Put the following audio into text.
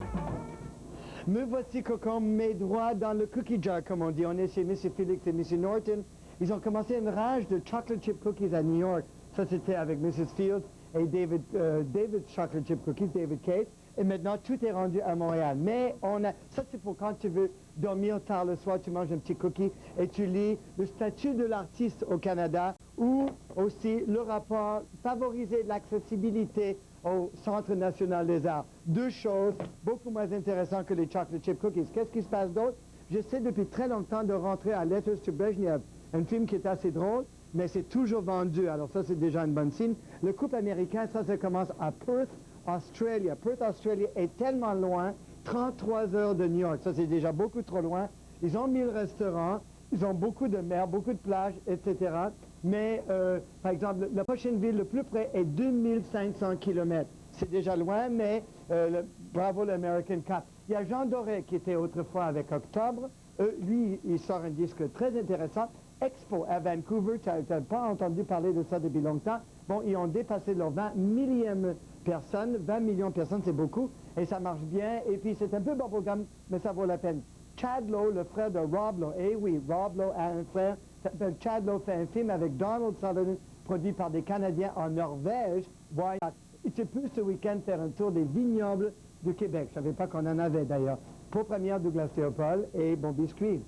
Me voici, Cocon, mes droits dans le cookie jar, comme on dit. On est chez M. Felix et M. Norton. Ils ont commencé une rage de chocolate chip cookies à New York. Ça, c'était avec Mrs. Fields et David's chocolate chip cookies, David Case. Et maintenant, tout est rendu à Montréal. Mais ça, c'est pour quand tu veux dormir tard le soir, tu manges un petit cookie et tu lis le statut de l'artiste au Canada ou aussi le rapport favoriser l'accessibilité au Centre national des arts. Deux choses beaucoup moins intéressantes que les chocolate chip cookies. Qu'est-ce qui se passe d'autre? J'essaie depuis très longtemps de rentrer à Letters to Brezhnev, un film qui est assez drôle, mais c'est toujours vendu. Alors ça, c'est déjà une bonne signe. Le couple américain, ça commence à Perth, Australia. Perth, Australia est tellement loin, 33 heures de New York. Ça, c'est déjà beaucoup trop loin. Ils ont 1000 restaurants, ils ont beaucoup de mer, beaucoup de plages, etc. Mais, par exemple, la prochaine ville le plus près est 2500 km. C'est déjà loin, mais bravo l'American Cup. Il y a Jean Doré qui était autrefois avec Octobre. Lui, il sort un disque très intéressant. Expo à Vancouver, tu n'as pas entendu parler de ça depuis longtemps. Bon, ils ont dépassé leur 20 millième personne. 20 millions de personnes, c'est beaucoup. Et ça marche bien. Et puis, c'est un peu bubblegum, mais ça vaut la peine. Chad Lowe, le frère de Rob Lowe. Eh oui, Rob Lowe a un frère. Chad Lowe fait un film avec Donald Sutherland, produit par des Canadiens en Norvège. Voilà. Et tu peux ce week-end faire un tour des vignobles du Québec. Je ne savais pas qu'on en avait d'ailleurs. Pour première, Douglas Théopold et bon biscuit.